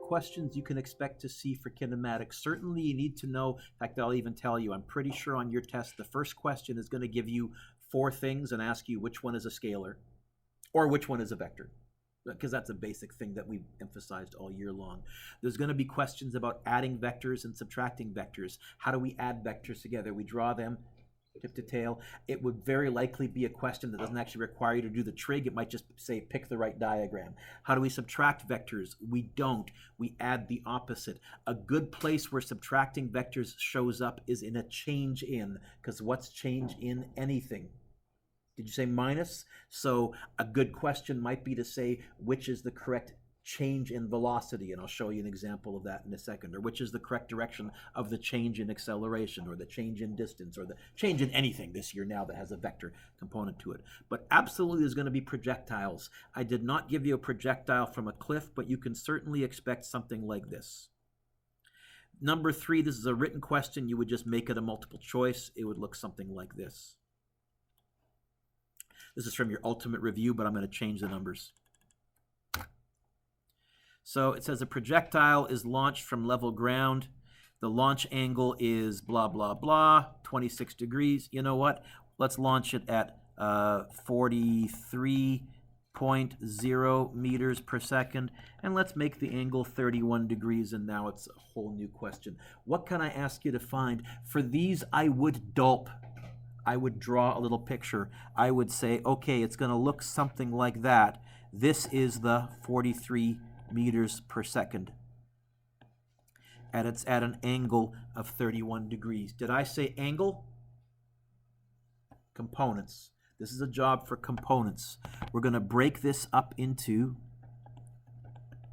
questions you can expect to see for kinematics. Certainly you need to know, in fact, I'll even tell you, I'm pretty sure on your test, the first question is going to give you 4 things and ask you which one is a scalar or which one is a vector, because that's a basic thing that we've emphasized all year long. There's going to be questions about adding vectors and subtracting vectors. How do we add vectors together? We draw them tip to tail. It would very likely be a question that doesn't actually require you to do the trig. It might just say pick the right diagram. How do we subtract vectors? We don't. We add the opposite. A good place where subtracting vectors shows up is in a change in, because what's change in anything? Did you say minus? So a good question might be to say which is the correct change in velocity, and I'll show you an example of that in a second, or which is the correct direction of the change in acceleration, or the change in distance, or the change in anything this year now that has a vector component to it. But absolutely there's going to be projectiles. I did not give you a projectile from a cliff, but you can certainly expect something like this. Number 3, this is a written question. You would just make it a multiple choice. It would look something like this. This is from your ultimate review, but I'm going to change the numbers. So it says a projectile is launched from level ground. The launch angle is blah, blah, blah, 26 degrees. You know what? Let's launch it at 43.0 meters per second. And let's make the angle 31 degrees. And now it's a whole new question. What can I ask you to find? For these, I would dulp. I would draw a little picture. I would say, okay, it's going to look something like that. This is the 43 meters per second. And it's at an angle of 31 degrees. Did I say angle? Components. This is a job for components. We're going to break this up into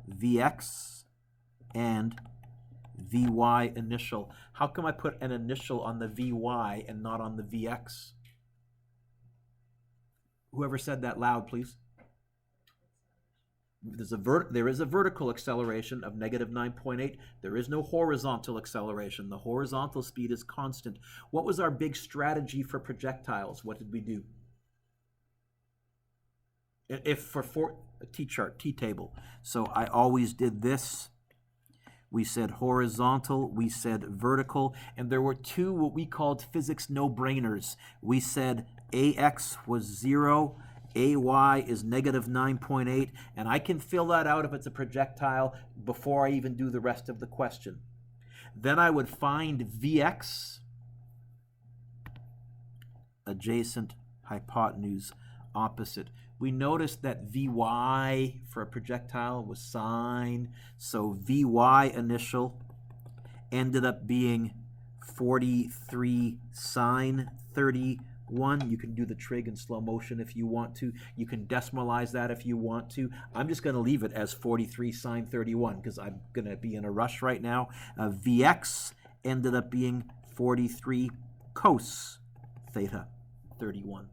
Vx and Vy initial. How come I put an initial on the Vy and not on the Vx? Whoever said that loud, please. There is a vertical acceleration of negative 9.8. There is no horizontal acceleration. The horizontal speed is constant. What was our big strategy for projectiles? What did we do? If for a T-chart, T-table. So I always did this. We said horizontal, we said vertical, and there were 2 what we called physics no-brainers. We said AX was 0, AY is negative 9.8, and I can fill that out if it's a projectile before I even do the rest of the question. Then I would find Vx, adjacent, hypotenuse, opposite. We noticed that Vy for a projectile was sine, so Vy initial ended up being 43 sine 31. You can do the trig in slow motion if you want to. You can decimalize that if you want to. I'm just going to leave it as 43 sine 31 because I'm going to be in a rush right now. Vx ended up being 43 cos theta 31.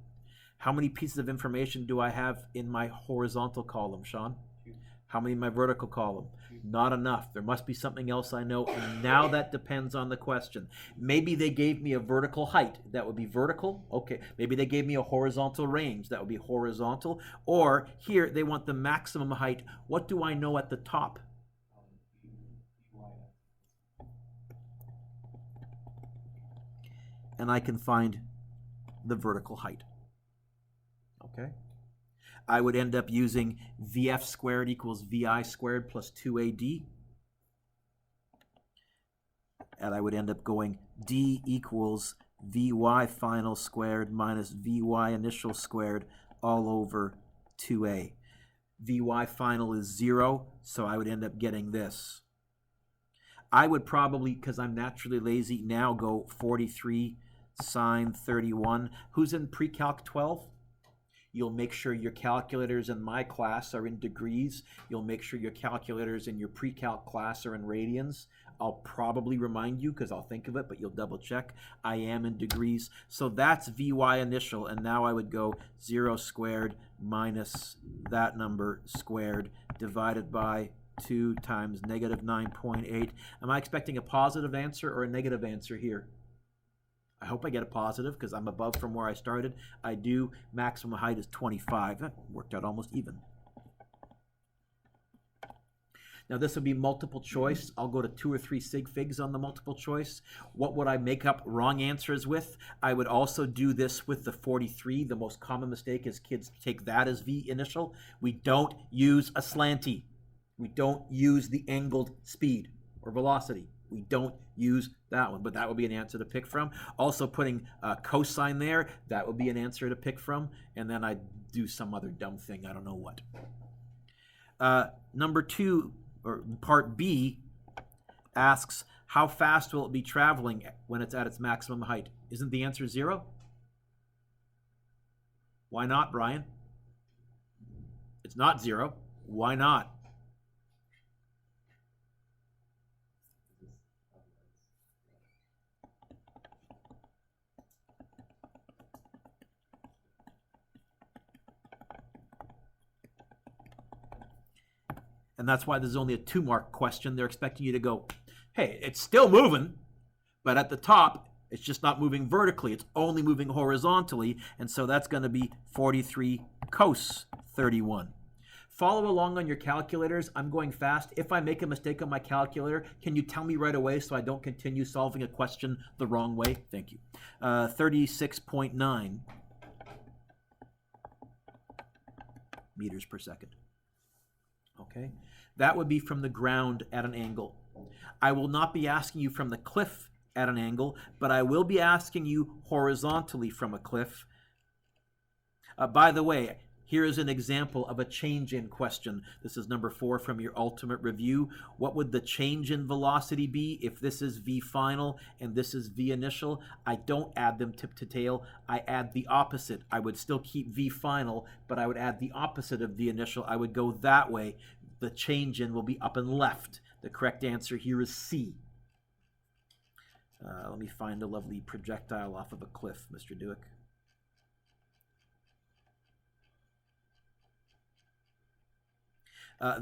How many pieces of information do I have in my horizontal column, Sean? 2. How many in my vertical column? 2. Not enough. There must be something else I know, and now that depends on the question. Maybe they gave me a vertical height. That would be vertical. Okay. Maybe they gave me a horizontal range. That would be horizontal. Or here, they want the maximum height. What do I know at the top? And I can find the vertical height. Okay. I would end up using Vf squared equals Vi squared plus 2AD. And I would end up going D equals Vy final squared minus Vy initial squared all over 2A. Vy final is 0, so I would end up getting this. I would probably, because I'm naturally lazy, now go 43 sine 31. Who's in pre-calc 12? You'll make sure your calculators in my class are in degrees. You'll make sure your calculators in your pre-calc class are in radians. I'll probably remind you because I'll think of it, but you'll double check. I am in degrees. So that's Vy initial, and now I would go 0 squared minus that number squared divided by 2 times negative 9.8. Am I expecting a positive answer or a negative answer here? I hope I get a positive because I'm above from where I started. I do. Maximum height is 25. That worked out almost even. Now this would be multiple choice. I'll go to 2 or 3 sig figs on the multiple choice. What would I make up wrong answers with? I would also do this with the 43. The most common mistake is kids take that as V initial. We don't use a slanty. We don't use the angled speed or velocity. We don't use that one, but that would be an answer to pick from. Also putting cosine there, that would be an answer to pick from. And then I'd do some other dumb thing, I don't know what. Number 2, or part B, asks, how fast will it be traveling when it's at its maximum height? Isn't the answer 0? Why not, Brian? It's not 0. Why not? And that's why there's only a 2-mark question. They're expecting you to go, hey, it's still moving, but at the top, it's just not moving vertically. It's only moving horizontally. And so that's going to be 43 cos 31. Follow along on your calculators. I'm going fast. If I make a mistake on my calculator, can you tell me right away so I don't continue solving a question the wrong way? Thank you. 36.9 meters per second. Okay, that would be from the ground at an angle. I will not be asking you from the cliff at an angle, but I will be asking you horizontally from a cliff. By the way, here is an example of a change in question. This is number 4 from your ultimate review. What would the change in velocity be if this is V final and this is V initial? I don't add them tip to tail. I add the opposite. I would still keep V final, but I would add the opposite of V initial. I would go that way. The change in will be up and left. The correct answer here is C. Let me find a lovely projectile off of a cliff, Mr. Dueck.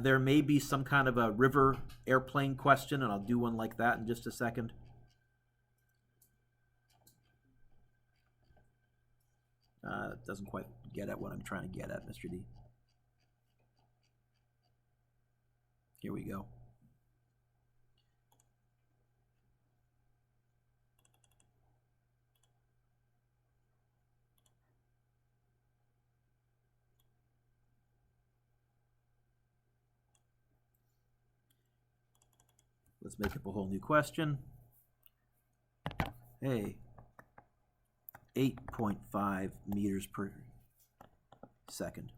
There may be some kind of a river airplane question, and I'll do one like that in just a second. It doesn't quite get at what I'm trying to get at, Mr. D. Here we go. Let's make up a whole new question. Hey, 8.5 meters per second.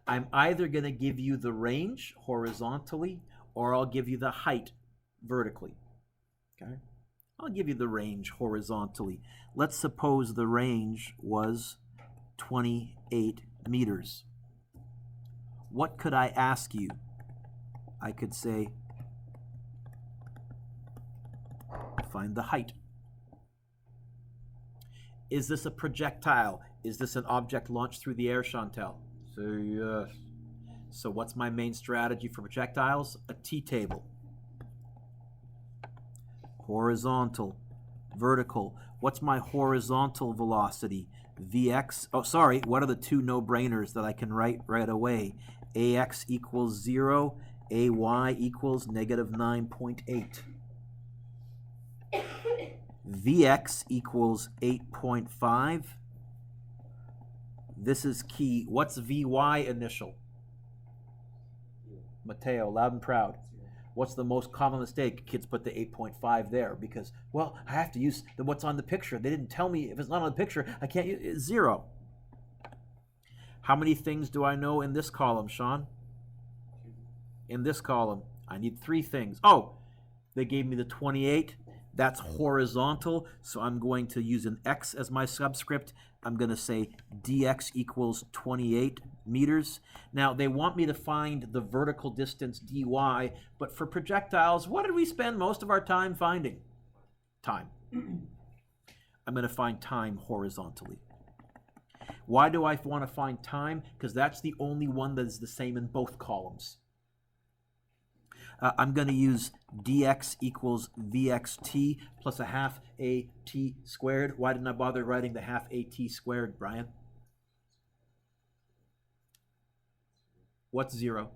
I'm either going to give you the range horizontally or I'll give you the height vertically. Okay? I'll give you the range horizontally. Let's suppose the range was 28 meters. What could I ask you? I could say, find the height. Is this a projectile? Is this an object launched through the air, Chantel? Say yes. So what's my main strategy for projectiles? A T-table. Horizontal, vertical. What's my horizontal velocity? Vx, oh sorry, what are the 2 no-brainers that I can write right away? Ax equals 0, Ay equals negative 9.8. Vx equals 8.5. This is key. What's Vy initial? Mateo, loud and proud. What's the most common mistake? Kids put the 8.5 there because, well, I have to use what's on the picture. They didn't tell me if it's not on the picture, I can't use it. 0. How many things do I know in this column, Sean? In this column, I need 3 things. Oh, they gave me the 28. That's horizontal, so I'm going to use an x as my subscript. I'm going to say dx equals 28 meters. Now, they want me to find the vertical distance dy, but for projectiles, what did we spend most of our time finding? Time. I'm going to find time horizontally. Why do I want to find time? Because that's the only one that is the same in both columns. I'm going to use dx equals vxt plus a half at squared. Why didn't I bother writing the half at squared, Brian? What's 0?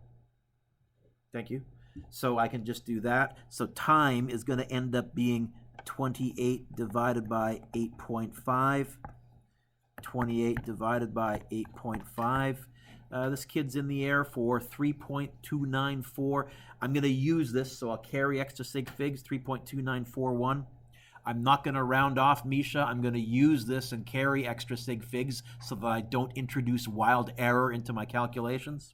Thank you. So I can just do that. So time is going to end up being 28 divided by 8.5. 28 divided by 8.5. This kid's in the air for 3.294. I'm going to use this, so I'll carry extra sig figs, 3.2941. I'm not going to round off, Misha. I'm going to use this and carry extra sig figs so that I don't introduce wild error into my calculations.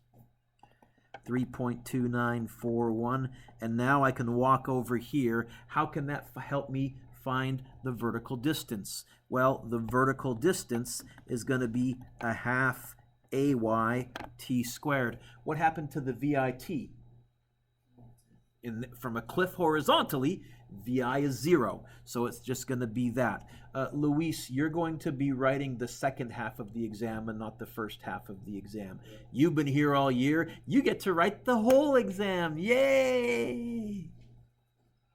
3.2941. And now I can walk over here. How can that help me find the vertical distance? Well, the vertical distance is going to be a half AY t squared. What happened to the VIT? From a cliff horizontally, VI is 0. So it's just going to be that. Luis, you're going to be writing the second half of the exam and not the first half of the exam. You've been here all year. You get to write the whole exam. Yay!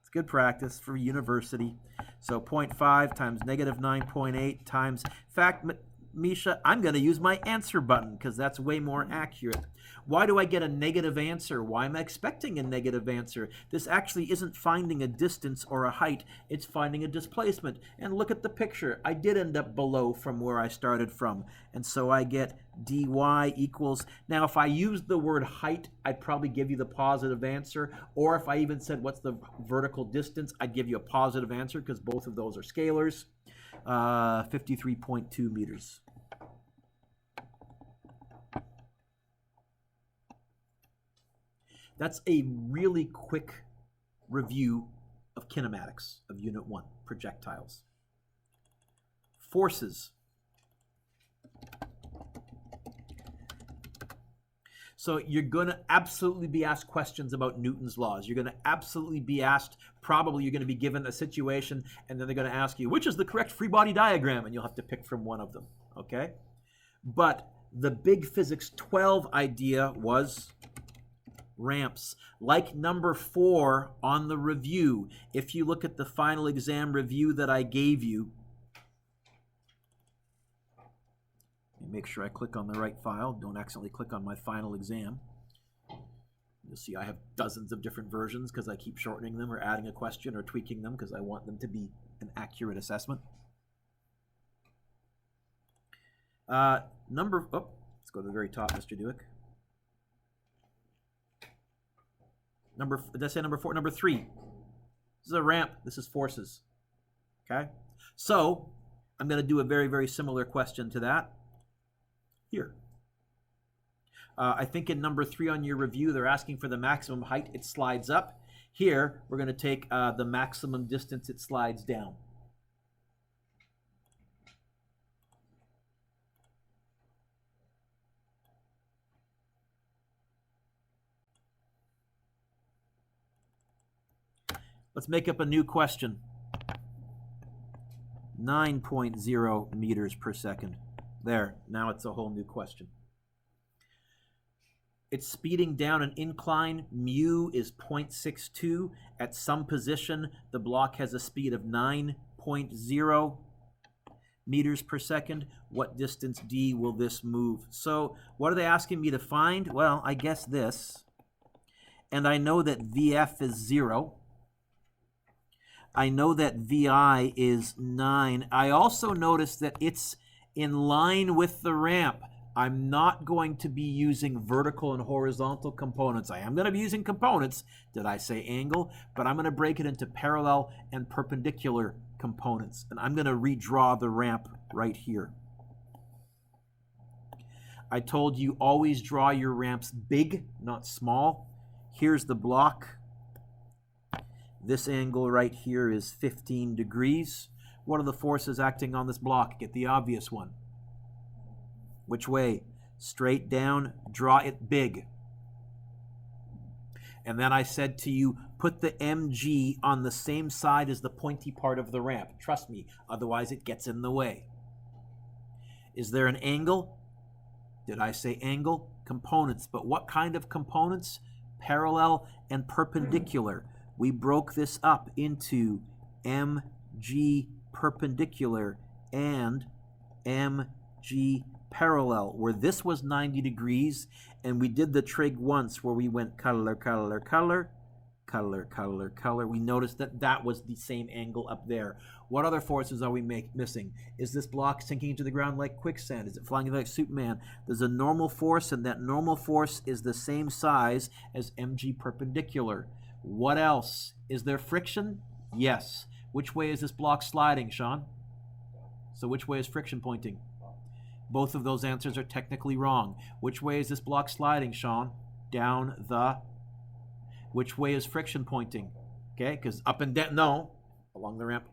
It's good practice for university. So 0.5 times negative 9.8 times... In fact, Misha, I'm going to use my answer button because that's way more accurate. Why do I get a negative answer? Why am I expecting a negative answer? This actually isn't finding a distance or a height. It's finding a displacement. And look at the picture. I did end up below from where I started from. And so I get dy equals... Now, if I used the word height, I'd probably give you the positive answer. Or if I even said, what's the vertical distance, I'd give you a positive answer because both of those are scalars. 53.2 meters. That's a really quick review of kinematics of Unit 1, projectiles. Forces. So you're going to absolutely be asked questions about Newton's laws. You're going to absolutely be asked, probably you're going to be given a situation, and then they're going to ask you, which is the correct free body diagram? And you'll have to pick from one of them, okay? But the big physics 12 idea was ramps. Like number 4 on the review, if you look at the final exam review that I gave you, make sure I click on the right file. Don't accidentally click on my final exam. You'll see I have dozens of different versions because I keep shortening them or adding a question or tweaking them because I want them to be an accurate assessment. Let's go to the very top, Mr. Dueck. Did I say number 4? Number 3. This is a ramp. This is forces. Okay? So, I'm going to do a very, very similar question to that here. I think in number 3 on your review, they're asking for the maximum height. It slides up. Here, we're going to take the maximum distance. It slides down. Let's make up a new question. 9.0 meters per second. There, now it's a whole new question. It's speeding down an incline. Mu is 0.62. At some position, the block has a speed of 9.0 meters per second. What distance d will this move? So what are they asking me to find? Well, I guess this. And I know that Vf is 0. I know that Vi is 9. I also notice that it's in line with the ramp. I'm not going to be using vertical and horizontal components. I am going to be using components. Did I say angle? But I'm going to break it into parallel and perpendicular components. And I'm going to redraw the ramp right here. I told you always draw your ramps big, not small. Here's the block. This angle right here is 15 degrees. What are the forces acting on this block? Get the obvious one. Which way? Straight down, draw it big. And then I said to you, put the mg on the same side as the pointy part of the ramp. Trust me, otherwise it gets in the way. Is there an angle? Did I say angle? Components. But what kind of components? Parallel and perpendicular. We broke this up into mg perpendicular and mg parallel, where this was 90 degrees, and we did the trig once where we went color, color, color, color, color, color. We noticed that that was the same angle up there. What other forces are we missing? Is this block sinking into the ground like quicksand? Is it flying like Superman? There's a normal force, and that normal force is the same size as mg perpendicular. What else? Is there friction? Yes. Which way is this block sliding, Sean? So which way is friction pointing? Both of those answers are technically wrong. Which way is this block sliding, Sean? Down the... Which way is friction pointing? Okay, because up and down, no, along the ramp.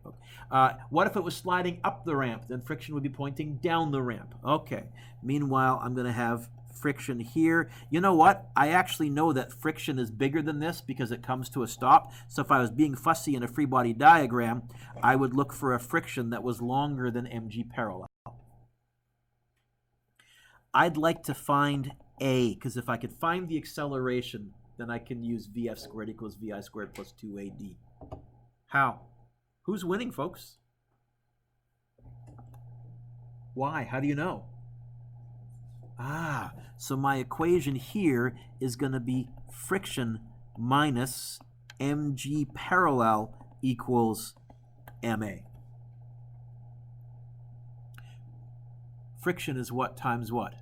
What if it was sliding up the ramp? Then friction would be pointing down the ramp. Okay, meanwhile, I'm going to have friction here. You know what? I actually know that friction is bigger than this because it comes to a stop. So if I was being fussy in a free body diagram, I would look for a friction that was longer than mg parallel. I'd like to find A, because if I could find the acceleration, then I can use VF squared equals VI squared plus 2AD. How? Who's winning, folks? Why? How do you know? So my equation here is going to be friction minus mg parallel equals ma. Friction is what times what?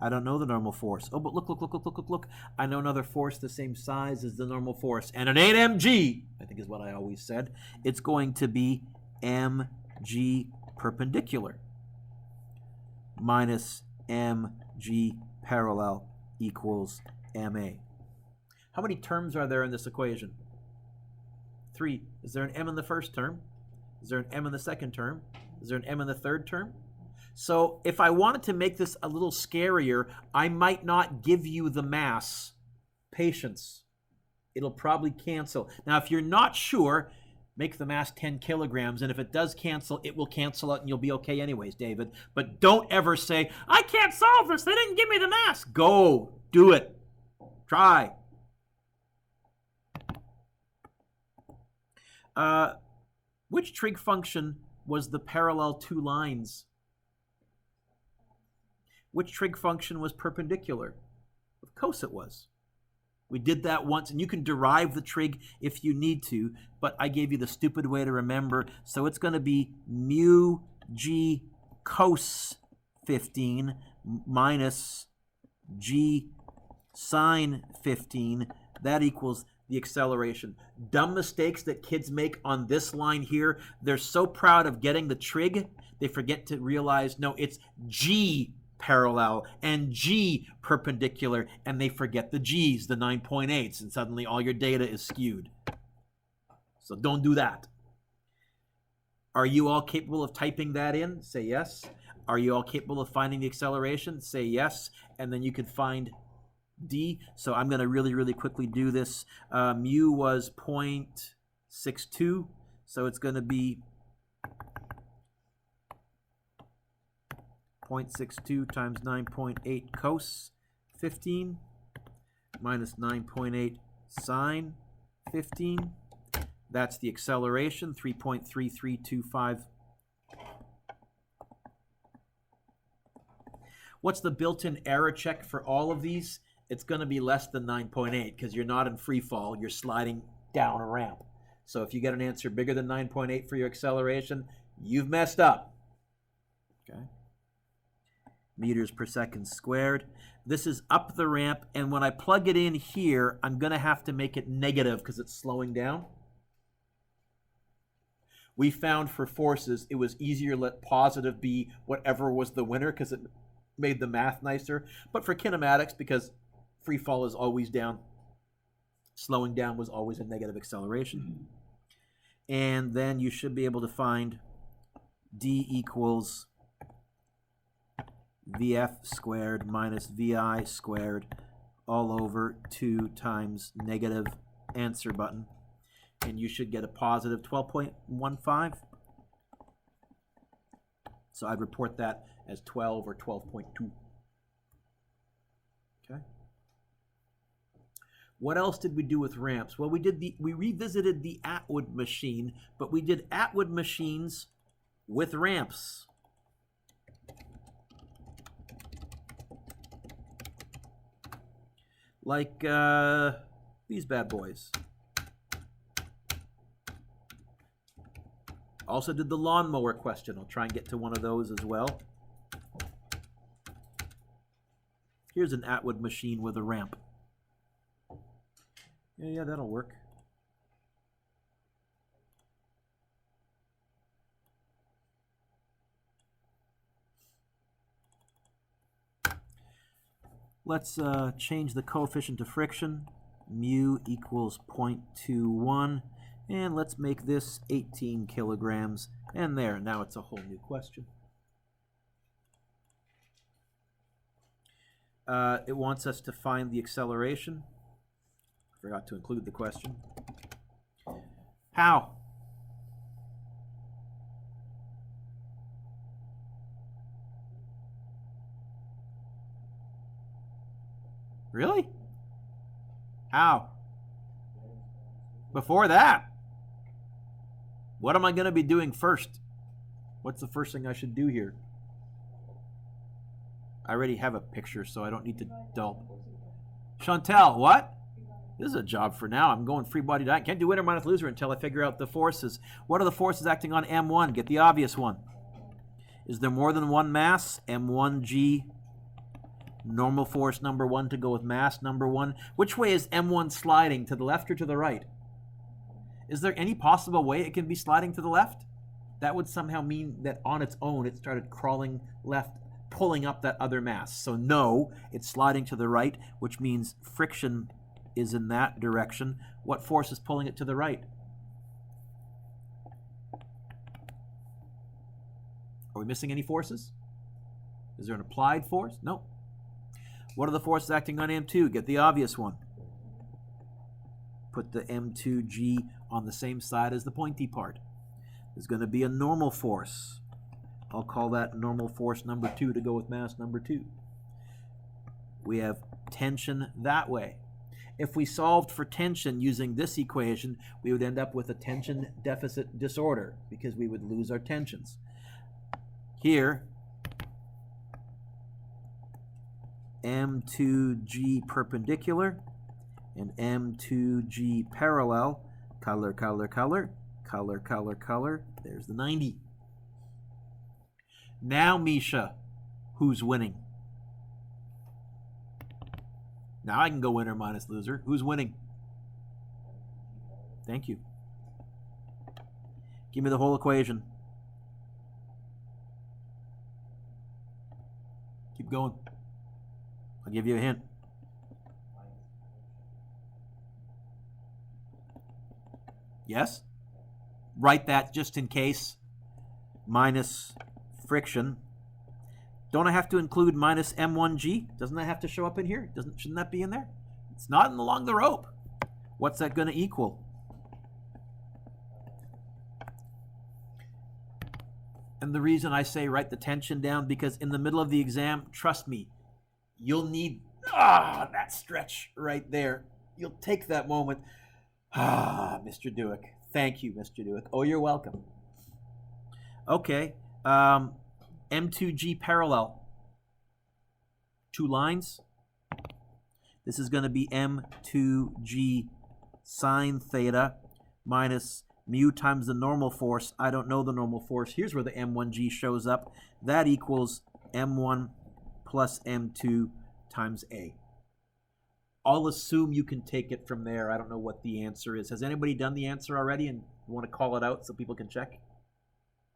I don't know the normal force. Oh, but look. I know another force the same size as the normal force. And it ain't mg, I think is what I always said. It's going to be mg perpendicular minus mg parallel equals ma. How many terms are there in this equation? 3. Is there an m in the first term? Is there an m in the second term? Is there an m in the third term? So if I wanted to make this a little scarier, I might not give you the mass. Patience. It'll probably cancel. Now, if you're not sure, make the mass 10 kilograms, and if it does cancel, it will cancel out, and you'll be okay anyways, David. But don't ever say, I can't solve this. They didn't give me the mass. Go. Do it. Try. Which trig function was the parallel two lines? Which trig function was perpendicular? Of course it was. We did that once, and you can derive the trig if you need to, but I gave you the stupid way to remember. So it's going to be mu g cos 15 minus g sine 15. That equals the acceleration. Dumb mistakes that kids make on this line here. They're so proud of getting the trig, they forget to realize, no, it's g parallel and g perpendicular, and they forget the g's, the 9.8s, and suddenly all your data is skewed. So don't do that. Are you all capable of typing that in? Say yes. Are you all capable of finding the acceleration? Say yes, and then you can find D. So I'm going to really quickly do this. Mu was 0.62, so it's going to be 0.62 times 9.8 cos 15 minus 9.8 sine 15. That's the acceleration, 3.3325. What's the built-in error check for all of these? It's going to be less than 9.8 because you're not in free fall. You're sliding down a ramp. So if you get an answer bigger than 9.8 for your acceleration, you've messed up. Okay. Meters per second squared. This is up the ramp, and when I plug it in here, I'm going to have to make it negative because it's slowing down. We found for forces, it was easier to let positive be whatever was the winner because it made the math nicer. But for kinematics, because free fall is always down, slowing down was always a negative acceleration. And then you should be able to find D equals VF squared minus VI squared all over 2 times negative answer button. And you should get a positive 12.15. So I'd report that as 12 or 12.2. Okay. What else did we do with ramps? Well, we revisited the Atwood machine, but we did Atwood machines with ramps. like these bad boys. Also did the lawnmower question. I'll try and get to one of those as well. Here's an Atwood machine with a ramp. Yeah, that'll work. Let's change the coefficient of friction. Mu equals 0.21. And let's make this 18 kilograms. And there, now it's a whole new question. It wants us to find the acceleration. Forgot to include the question. How? Really? How? Before that? What am I going to be doing first? What's the first thing I should do here? I already have a picture, so I don't need to dull. Chantel, what? This is a job for now. I'm going free body diet. Can't do winner minus loser until I figure out the forces. What are the forces acting on M1? Get the obvious one. Is there more than one mass? M1G. Normal force number 1 to go with mass number 1. Which way is M1 sliding? To the left or to the right? Is there any possible way it can be sliding to the left? That would somehow mean that on its own it started crawling left, pulling up that other mass. So no, it's sliding to the right, which means friction is in that direction. What force is pulling it to the right? Are we missing any forces? Is there an applied force? No. What are the forces acting on M2? Get the obvious one. Put the M2G on the same side as the pointy part. There's going to be a normal force. I'll call that normal force number 2 to go with mass number 2. We have tension that way. If we solved for tension using this equation, we would end up with a tension deficit disorder because we would lose our tensions. Here, M2G perpendicular and M2G parallel, color, color, color, color, color, color. There's the 90. Now, Misha, who's winning? Now I can go winner minus loser. Who's winning? Thank you. Give me the whole equation. Keep going. I'll give you a hint. Yes? Write that just in case. Minus friction. Don't I have to include minus M1G? Doesn't that have to show up in here? Shouldn't that be in there? It's not along the rope. What's that going to equal? And the reason I say write the tension down, because in the middle of the exam, trust me, you'll need that stretch right there. You'll take that moment. Mr. Dueck. Thank you, Mr. Dueck. Oh, you're welcome. Okay. M2G parallel. 2 lines. This is going to be M2G sine theta minus mu times the normal force. I don't know the normal force. Here's where the M1G shows up. That equals M1 plus M2 times A. I'll assume you can take it from there. I don't know what the answer is. Has anybody done the answer already and you want to call it out so people can check?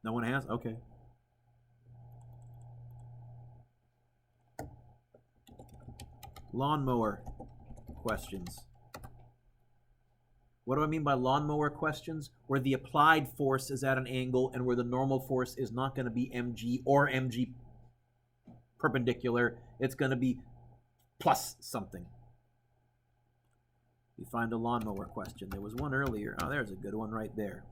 No one has? Okay. Lawnmower questions. What do I mean by lawnmower questions? Where the applied force is at an angle and where the normal force is not going to be mg or mg perpendicular. It's going to be plus something. We find a lawnmower question. There was one earlier. Oh, there's a good one right there.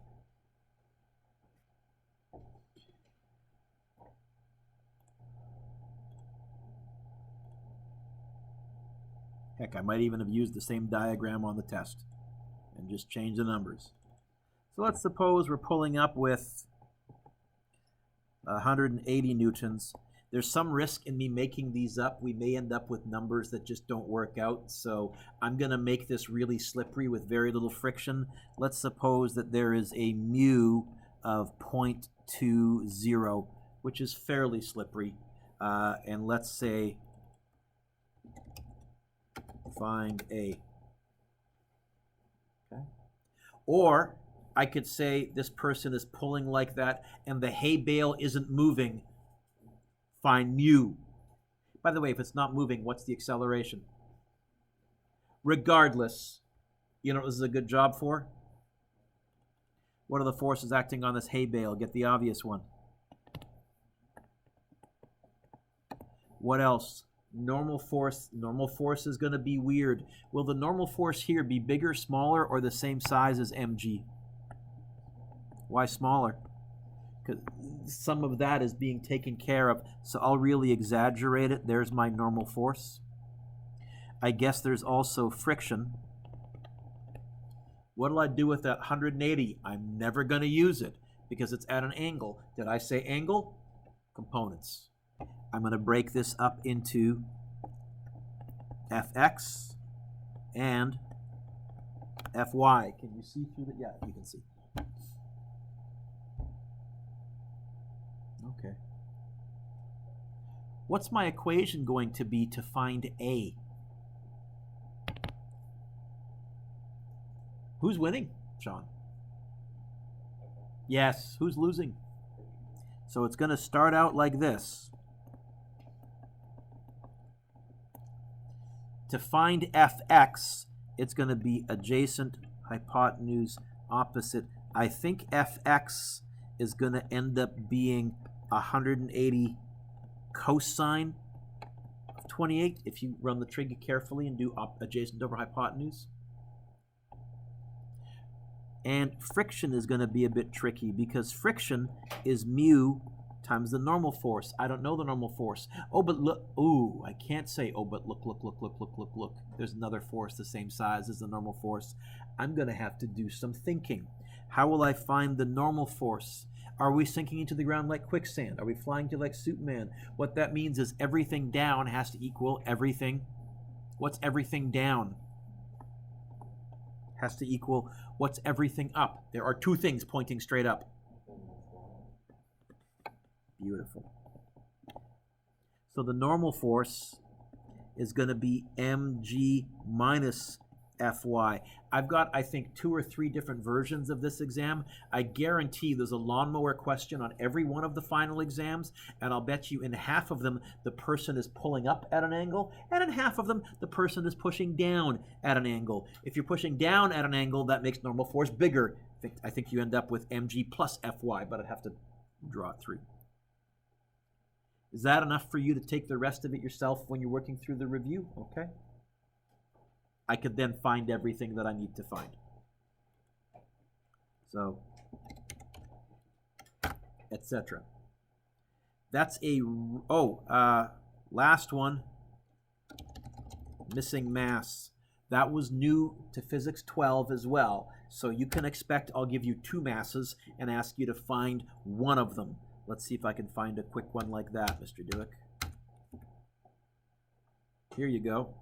Heck, I might even have used the same diagram on the test and just change the numbers. So let's suppose we're pulling up with 180 newtons. There's some risk in me making these up. We may end up with numbers that just don't work out. So I'm going to make this really slippery with very little friction. Let's suppose that there is a mu of 0.20, which is fairly slippery. And let's say find A. Okay. Or I could say this person is pulling like that and the hay bale isn't moving. Find mu. By the way, if it's not moving, what's the acceleration? Regardless, you know what this is a good job for? What are the forces acting on this hay bale? Get the obvious one. What else? Normal force. Normal force is going to be weird. Will the normal force here be bigger, smaller, or the same size as mg? Why smaller? Because some of that is being taken care of. So I'll really exaggerate it. There's my normal force. I guess there's also friction. What'll I do with that 180? I'm never going to use it because it's at an angle. Did I say angle? Components. I'm going to break this up into Fx and Fy. Can you see through it? Yeah, you can see. Okay. What's my equation going to be to find A? Who's winning, Sean? Yes. Who's losing? So it's going to start out like this. To find Fx, it's going to be adjacent, hypotenuse, opposite. I think Fx is going to end up being 180 cosine of 28 if you run the trig carefully and do adjacent over hypotenuse. And friction is going to be a bit tricky because friction is mu times the normal force. I don't know the normal force. Oh, but look. Ooh, I can't say, oh, but look. There's another force the same size as the normal force. I'm going to have to do some thinking. How will I find the normal force? Are we sinking into the ground like quicksand? Are we flying to like Superman? What that means is everything down has to equal everything. What's everything down? Has to equal what's everything up. There are two things pointing straight up. Beautiful. So the normal force is going to be mg minus Fy. I've got, I think, 2 or 3 different versions of this exam. I guarantee there's a lawnmower question on every one of the final exams, and I'll bet you in half of them the person is pulling up at an angle, and in half of them the person is pushing down at an angle. If you're pushing down at an angle, that makes normal force bigger. I think you end up with mg plus Fy, but I'd have to draw it through. Is that enough for you to take the rest of it yourself when you're working through the review? Okay. I could then find everything that I need to find. So, etc. That's a, last one, missing mass. That was new to Physics 12 as well. So you can expect I'll give you 2 masses and ask you to find one of them. Let's see if I can find a quick one like that, Mr. Dueck. Here you go.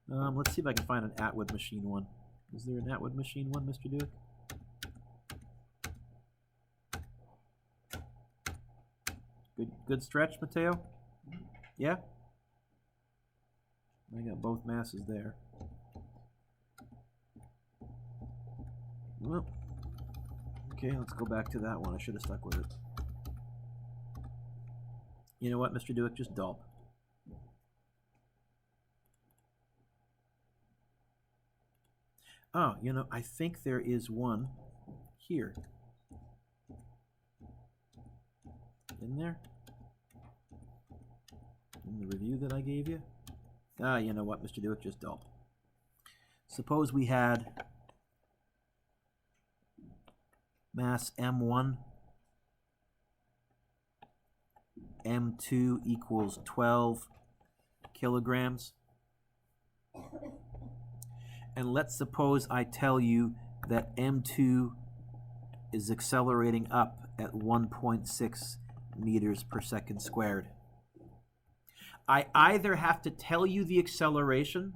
Let's see if I can find an Atwood machine one. Is there an Atwood machine one, Mr. Dueck? Good stretch, Mateo? Yeah? I got both masses there. Well, okay, let's go back to that one. I should have stuck with it. You know what, Mr. Dueck? Just dulp. Oh, you know, I think there is one here. In there? In the review that I gave you? Ah, you know what, Mr. Dueck, just dulp. Suppose we had mass M1, M2 equals 12 kilograms. And let's suppose I tell you that M2 is accelerating up at 1.6 meters per second squared. I either have to tell you the acceleration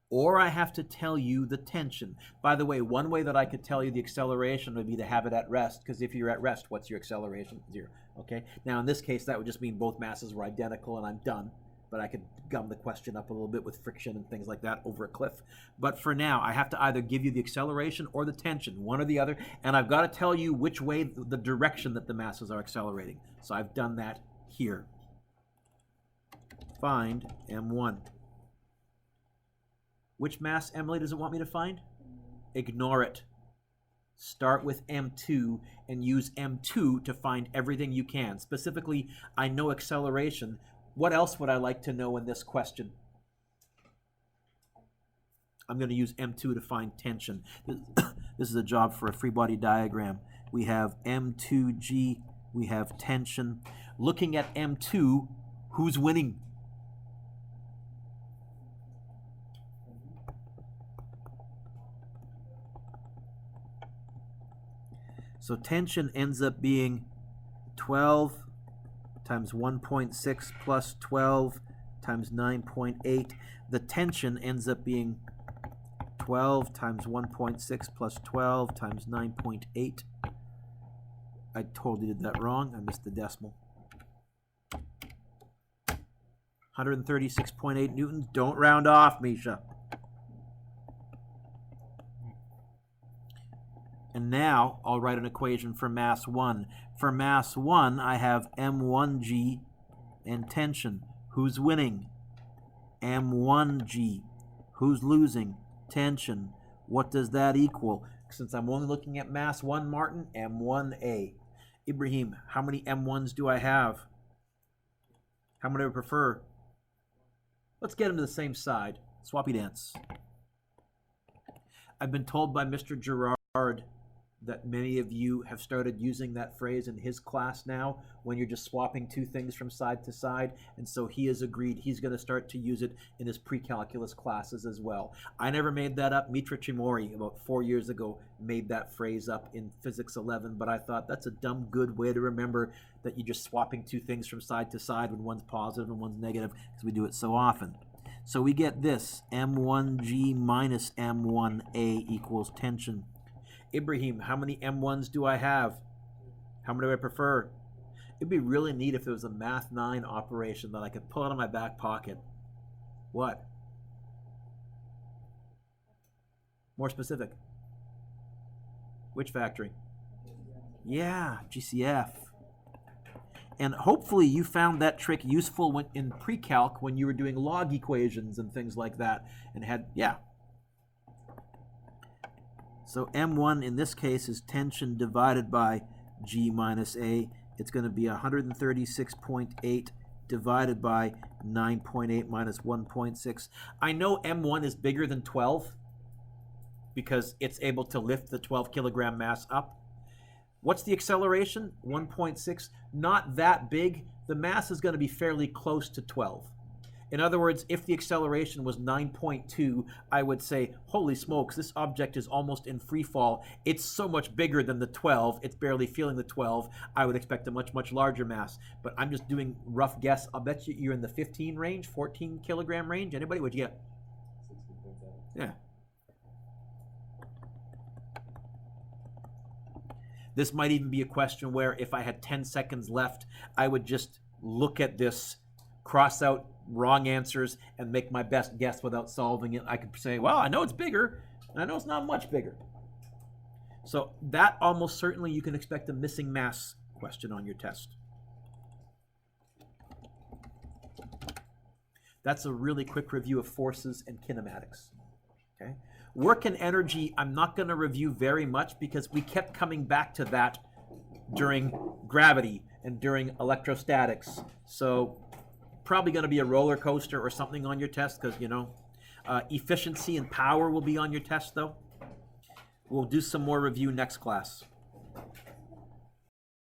or I have to tell you the tension. By the way, one way that I could tell you the acceleration would be to have it at rest, because if you're at rest, what's your acceleration? 0. Okay. Now, in this case, that would just mean both masses were identical and I'm done. But I could gum the question up a little bit with friction and things like that over a cliff. But for now, I have to either give you the acceleration or the tension, one or the other, and I've got to tell you which way, the direction that the masses are accelerating. So I've done that here. Find M1. Which mass, Emily, does it want me to find? Ignore it. Start with M2 and use M2 to find everything you can. Specifically, I know acceleration. What else would I like to know in this question? I'm going to use M2 to find tension. This is a job for a free body diagram. We have M2G, we have tension. Looking at M2, who's winning? So tension ends up being 12 times 1.6 plus 12 times 9.8. The tension ends up being 12 times 1.6 plus 12 times 9.8. I totally did that wrong. I missed the decimal. 136.8 newtons. Don't round off, Misha. And now I'll write an equation for mass 1. For mass 1, I have M1G and tension. Who's winning? M1G. Who's losing? Tension. What does that equal? Since I'm only looking at mass 1, Martin, M1A. Ibrahim, how many M1s do I have? How many do I prefer? Let's get them to the same side. Swappy dance. I've been told by Mr. Gerard that many of you have started using that phrase in his class now when you're just swapping two things from side to side, and so he has agreed he's going to start to use it in his pre-calculus classes as well. I never made that up. Mitra Chimori about 4 years ago made that phrase up in Physics 11, but I thought that's a dumb good way to remember that you're just swapping two things from side to side when one's positive and one's negative, because we do it so often. So we get this, M1G minus M1A equals tension. Ibrahim, how many M1s do I have? How many do I prefer? It'd be really neat if there was a Math 9 operation that I could pull out of my back pocket. What? More specific. Which factory? Yeah, GCF. And hopefully you found that trick useful in pre-calc when you were doing log equations and things like that and had, yeah. So M1 in this case is tension divided by G minus A. It's going to be 136.8 divided by 9.8 minus 1.6. I know M1 is bigger than 12 because it's able to lift the 12 kilogram mass up. What's the acceleration? 1.6. Not that big. The mass is going to be fairly close to 12. In other words, if the acceleration was 9.2, I would say, holy smokes, this object is almost in free fall. It's so much bigger than the 12. It's barely feeling the 12. I would expect a much, much larger mass. But I'm just doing rough guess. I'll bet you're in the 15 range, 14 kilogram range. Anybody? What'd you get? 60.7. Yeah. This might even be a question where if I had 10 seconds left, I would just look at this, cross out wrong answers, and make my best guess without solving it. I could say, well, I know it's bigger, and I know it's not much bigger. So that almost certainly you can expect a missing mass question on your test. That's a really quick review of forces and kinematics. Okay. Work and energy, I'm not going to review very much because we kept coming back to that during gravity and during electrostatics. So probably going to be a roller coaster or something on your test because, you know, efficiency and power will be on your test, though. We'll do some more review next class.